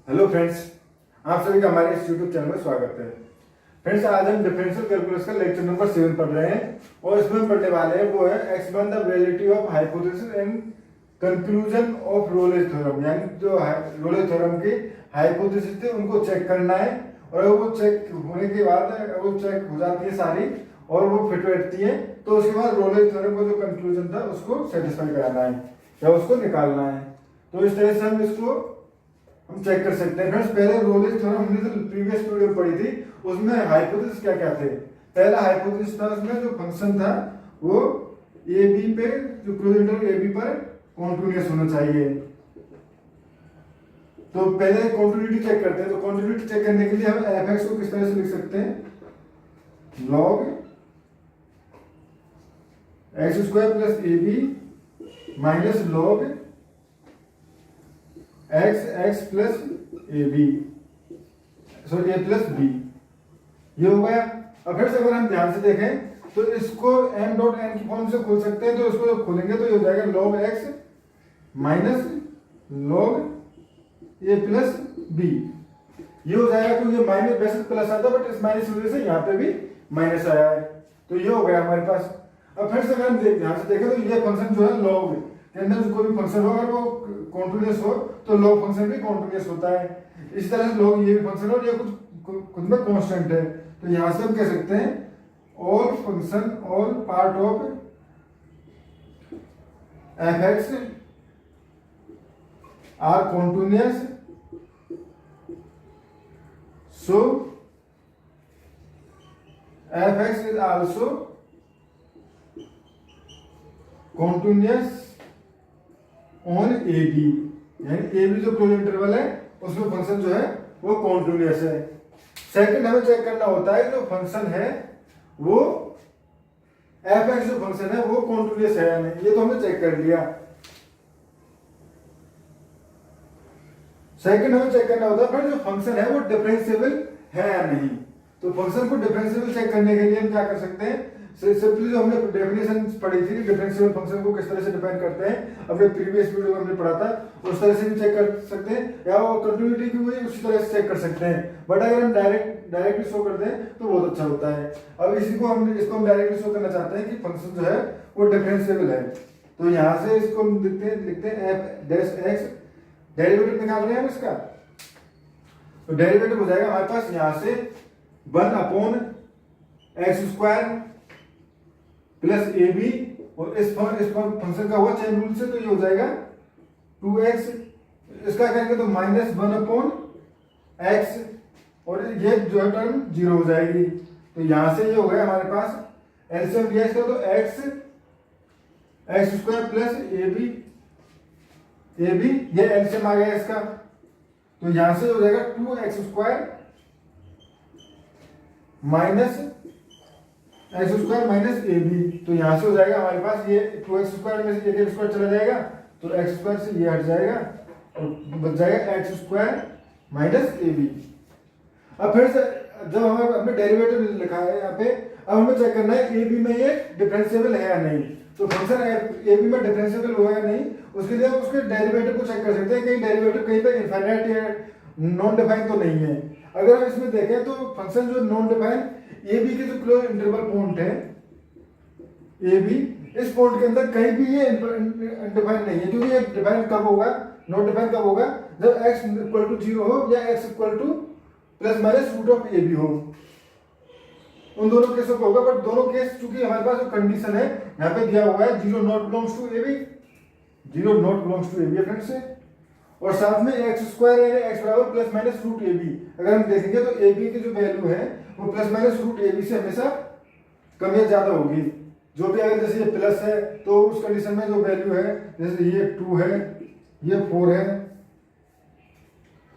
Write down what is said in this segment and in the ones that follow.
Hello friends, आप सभी का हमारे इस यूट्यूब चैनल में स्वागत है। फ्रेंड्स, आज हम डिफरेंशियल कैलकुलस का लेक्चर नंबर 7 पढ़ रहे हैं और इसमें हम पढ़ने वाले हैं वो है explain the validity of hypothesis and conclusion of Rolle's theorem. यानी जो रोलेज थ्योरम की हाइपोथेसिस थे उनको चेक करना है और वो चेक होने के बाद वो चेक हो जाती है सारी और वो फिट बैठती है तो उसके बाद रोलेज थ्योरम का जो कंक्लूजन था उसको सेटिस्फाई कराना है या उसको निकालना है। तो इस तरह से हम इसको चेक कर सकते हैं। फ्रेंड्स, पहले रोलेज थ्योरम हमने जो प्रीवियस वीडियो पढ़ी थी उसमें हाइपोथेसिस क्या क्या थे। पहला हाइपोथेसिस था उसमें जो फंक्शन था वो ए बी पे जो क्लोज इंटरवल ए बी पर कॉन्टिन्यूअस होना चाहिए। तो पहले कॉन्टिन्यूटी चेक करते हैं। तो कॉन्टिन्यूटी चेक करने के लिए हम एफ एक्स को किस तरह से लिख सकते हैं, log x square plus A b minus log x x plus A b sorry a plus b, ये हो गया। अब फिर से अगर हम ध्यान से देखें तो इसको m डॉट n की फॉर्म से खोल सकते हैं। तो इसको जब खोलेंगे तो ये हो जाएगा log x minus log a plus b, ये हो जाएगा क्योंकि माइनस वैसे प्लस आता बट इस माइनस की वजह से यहाँ पे भी माइनस आया है। तो ये हो गया हमारे पास। अब फिर से अगर हम ध्यान से देखें तो ये फंक्शन जो है log के अंदर जो कोई भी फंक्शन हो अगर वो कॉन्टिन्यूअस हो तो log फंक्शन भी कॉन्टिन्यूअस होता है। इस तरह से log ये भी फंक्शन और ये कुछ खुद में कांस्टेंट है। तो यहां से हम कह सकते हैं all function all part of f x are continuous, so f x is also continuous on a b. यानी ए बी जो क्लोज इंटरवल है उसमें फंक्शन जो है वो कॉन्टिन्यूअस है। सेकंड हमें चेक करना होता है जो फंक्शन है वो एफ एक्स जो फंक्शन है वो कॉन्टिन्यूअस है या नहीं। ये तो हमने चेक कर लिया। सेकंड हमें चेक करना होता है फिर जो फंक्शन है वो डिफरेंशिएबल है या नहीं। तो फंक्शन को डिफरेंशिएबल चेक करने के लिए हम क्या कर सकते हैं, सिंपली जो हमने डेफिनेशन पढ़ी थी डिफरेंशिएबल फंक्शन को किस तरह से डिफाइन करते हैं अपने प्रीवियस वीडियो में हमने पढ़ा था, उस तरह से भी चेक कर सकते हैं या वो कंटिन्यूटी की वजह उसी तरह से चेक कर सकते हैं। बट अगर हम डायरेक्टली शो कर दें तो बहुत अच्छा होता है। अब इसको हम डायरेक्टली शो करना चाहते हैं कि फंक्शन जो है वो डिफरेंशिएबल है। तो यहाँ से इसको हम लिखते हैं एफ डैश एक्स, डेरिवेटिव निकाल रहे हैं हम इसका। तो डेरिवेटिव हो जाएगा हमारे पास यहाँ से 1/x² प्लस ए बी और इस फंक्शन का हुआ चेन रूल से तो ये हो जाएगा 2x, इसका करेंगे तो -1/x और ये जो है टर्म 0 हो जाएगी। तो यहां से ये हो गया हमारे पास एलसीएम लिया इसका तो x² प्लस ए बी ये एलसीएम आ गया इसका। तो यहां से हो जाएगा 2x² minus x² minus a B. तो यहां से हो जाएगा हमारे पास ये 2x² में से एक स्क्वायर चला जाएगा तो x² से ये हट जाएगा और बच जाएगा x² माइनस ए बी। अब फिर से जब हमने डेरिवेटिव लिखा है यहाँ पे, अब हमें चेक करना है ए बी में ये डिफरेंशिएबल है या नहीं। तो फंक्शन ए बी में डिफरेंशिएबल हुआ या नहीं उसके लिए हम उसके डेरिवेटिव को चेक कर सकते हैं। कहीं डेरिवेटिव कहीं पे इनफाइनाइट या नॉन डिफाइन तो नहीं है। अगर हम इसमें देखें तो फंक्शन जो नॉन डिफाइन ए बी के जो क्लोज इंटरवल पॉइंट है ए बी, इस पॉइंट के अंदर कहीं भी ये डिफाइन नहीं है। क्योंकि ये डिफाइन कब होगा, नॉट डिफाइन कब होगा, जब x इक्वल टू 0 हो या x equal to plus minus root of a b हो। उन दोनों केसों को होगा। बट दोनों केस चूंकि हमारे पास जो कंडीशन है यहाँ पे दिया हुआ है 0 not belongs to a b, 0 not belongs to a b friends से, और साथ में x² है x बराबर plus minus root a b. अगर हम देखेंगे तो ए बी की जो वैल्यू है वो plus minus root a b से हमेशा कम या ज्यादा होगी। जो भी अगर जैसे ये प्लस है तो उस कंडीशन में जो वैल्यू है जैसे ये 2 है ये 4 है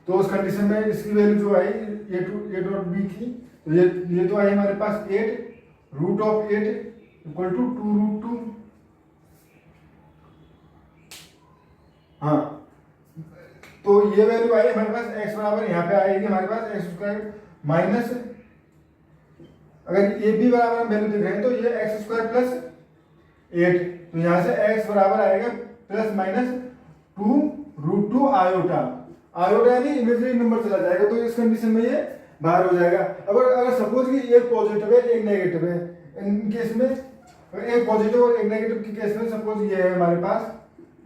तो उस कंडीशन में इसकी वैल्यू जो आई ए डॉट बी की तो ये तो आई हमारे पास 8 रूट ऑफ 8 इक्वल टू 2√2। हाँ, तो ये वैल्यू आई हमारे पास x बराबर यहाँ पे आएगी हमारे पास x² माइनस, अगर ए बी बराबर हम वैल्यू देख रहे हैं तो ये x² प्लस 8, तो यहां से x बराबर आएगा प्लस माइनस 2√2 आयोटा। आयोटा यानी इमेजिनरी नंबर चला जाएगा, तो इस कंडीशन में ये बाहर हो जाएगा। अगर सपोज कि एक पॉजिटिव है एक नेगेटिव है, इन केस में एक पॉजिटिव और एक नेगेटिव के केस में सपोज ये है हमारे पास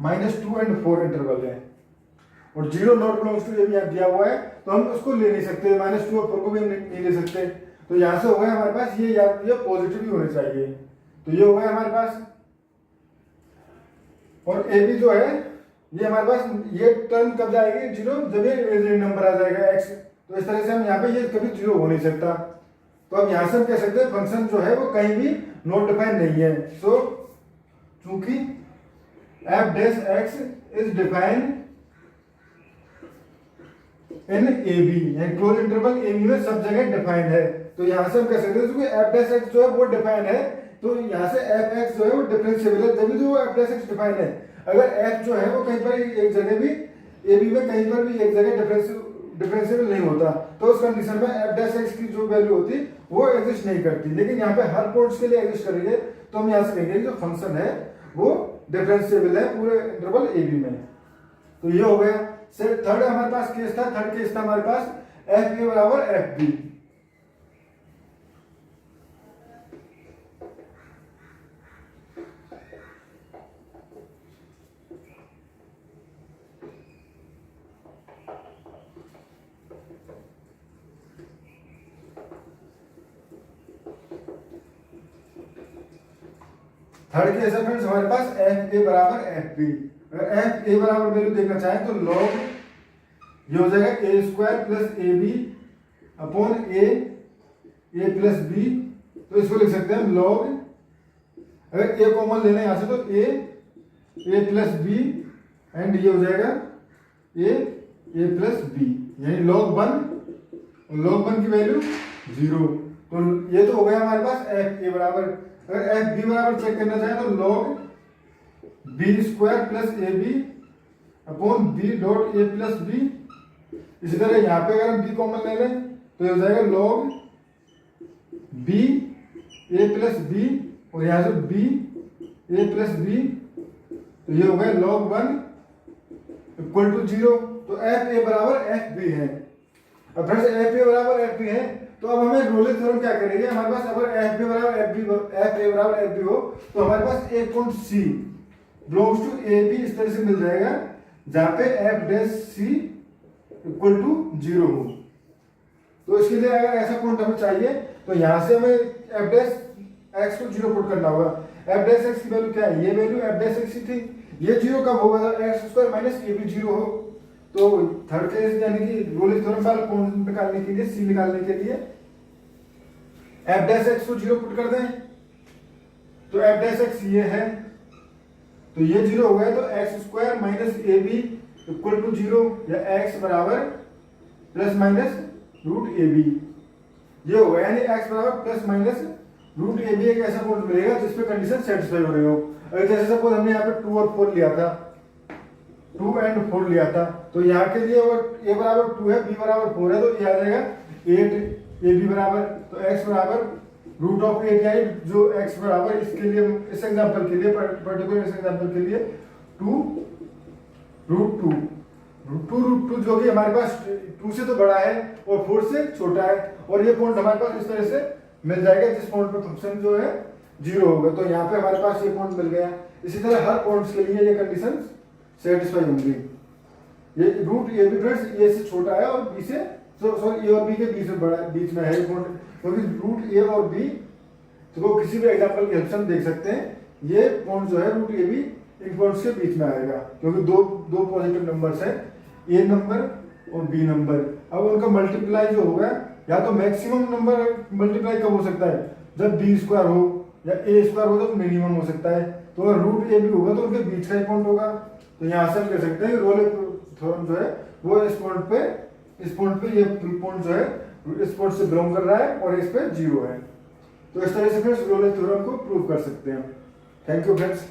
-2 और 4 इंटरवल है और 0 नॉट बिलोंग्स टू ये भी दिया हुआ है, तो हम उसको ले नहीं सकते, -2 और 4 को भी हम नहीं ले सकते। तो यहाँ से हो गया हमारे पास ये, या ये पॉजिटिव भी होने चाहिए, तो ये हो गया हमारे पास। और ए बी जो है ये हमारे पास ये टर्म कब जाएगी 0, जब ये इमेजिनरी नंबर आ जाएगा x। तो इस तरह से हम यहाँ पे ये कभी 0 हो नहीं सकता। तो अब यहाँ से हम कह सकते हैं फंक्शन जो है वो कहीं भी नॉट डिफाइन नहीं है। सो चूंकि f dash x is defined in a b, यानी क्लोज इंटरवल ए बी में सब जगह डिफाइंड है, तो यहाँ से हम कह सकते हैं क्योंकि f डैश x जो है वो डिफाइंड है, तो यहाँ से f x जो है वो डिफरेंशिएबल है, तभी तो f डैश x डिफाइंड है। अगर f जो है वो कहीं पर एक जगह भी ए बी में कहीं पर भी एक जगह डिफरेंशिएबल नहीं होता, तो उस कंडीशन में f डैश x की जो वैल्यू होती वो एग्जिस्ट नहीं करती। लेकिन यहाँ पे हर पॉइंट्स के लिए एग्जिस्ट करेंगे, तो हम यहाँ से कहेंगे जो फंक्शन है वो डिफरेंशिएबल है पूरे इंटरवल ए बी में। तो ये हो गया। थर्ड हमारे पास केस था, थर्ड केस था हमारे पास एफ ए बराबर एफ बी। थर्ड केस है फ्रेंड्स हमारे पास एफ ए बराबर एफ बी। अगर एफ ए बराबर वैल्यू देखना चाहें तो लॉग ये हो जाएगा A square plus A B upon A plus B. तो इसको लिख सकते हैं लॉग, अगर ए कॉमन लेना है यहां से तो ए प्लस बी एंड ये हो जाएगा ए प्लस बी, यानी लॉग 1 की वैल्यू 0। तो ये तो हो गया हमारे पास एफ ए बराबर। अगर एफ बी बराबर चेक करना चाहें तो log b square plus A B upon b dot a plus b. इसी तरह यहाँ पे अगर हम बी कॉमन ले लें तो ये हो जाएगा लॉग बी ए प्लस बी और यहाँ से बी ए प्लस बी, तो ये हो गया लॉग 1 इक्वल टू 0। तो एफ ए बराबर एफ बी है। अब फिर से एफ ए बराबर एफ बी है, तो अब हमें रोलिंग थ्योरम क्या करेंगे, हमारे पास अगर एफ बी बराबर एफ ए बराबर एफ बी हो तो हमारे पास एक point c belongs to a b इस तरह से मिल जाएगा जहां पे f dash c equal to 0 हो। तो इसके लिए अगर ऐसा पॉइंट हमें चाहिए तो यहां से हमें एफ डैश एक्स को 0 पुट करना होगा। एफ डैश एक्स की वैल्यू क्या है, ये वैल्यू एफ डैश एक्स थी, ये 0 कब होगा जब x square minus a b 0 हो। तो थर्ड केस यानी कि रोलिंग थ्योरम वाला पॉइंट निकालने के लिए, सी निकालने के लिए एफ डैश एक्स को 0 पुट कर दें, तो एफ डैश एक्स ये है, तो ये 0 हो गया, तो x square minus a b equal to 0 या एक्स बराबर plus minus root a b, ये हो गया। यानी एक्स बराबर plus minus root a b एक ऐसा पॉइंट मिलेगा जिसपे कंडीशन सेटिस्फाई हो रही हो। अगर जैसे सपोज हमने यहाँ पे 2 और 4 लिया था, 2 एंड 4 लिया था, तो यहाँ के लिए अगर ए बराबर 2 है, बी बराबर 4 है, तो ये आ जाएगा 8 ए बी बराबर, तो एक्स बराबर रूट ऑफ 8 यानी जो एक्स बराबर इसके लिए, इस एग्जांपल के लिए, पर्टिकुलर इस एग्जांपल के लिए 2 रूट 2 जो कि हमारे पास 2 से तो बड़ा है और 4 से छोटा है, और ये पॉइंट हमारे पास इस तरह से मिल जाएगा जिस पॉइंट पे फंक्शन जो है 0 होगा। तो यहाँ पे हमारे पास ये पॉइंट मिल गया। इसी तरह हर पॉइंट्स के लिए ये कंडीशन सेटिस्फाई होंगी। ये रूट ए बी फ्रेंड्स ए से छोटा है और बी से, सॉरी ए और बी के बीच में बड़ा, बीच में है पॉइंट, क्योंकि रूट ए और बी तो किसी भी एग्जांपल की हेल्प से हम देख सकते हैं, ये पॉइंट जो है रूट ए बी इन पॉइंट्स के बीच में आएगा, क्योंकि दो पॉजिटिव नंबर्स हैं, ए नंबर और बी नंबर। अब उनका मल्टीप्लाई जो होगा, या तो मैक्सिमम नंबर मल्टीप्लाई कब हो सकता है, जब बी स्क्वायर हो या ए स्क्वायर हो, तो मिनिमम हो सकता है। तो अगर रूट ए बी होगा तो उनके बीच का ही पॉइंट होगा। तो यहाँ से हम कह सकते हैं रोले थ्योरम जो है वो इस पॉइंट पे ये पॉइंट जो है इस पॉइंट से बिलोंग कर रहा है और इस पे 0 है। तो इस तरह से फिर रोले थ्योरम को प्रूव कर सकते हैं। Thank you friends.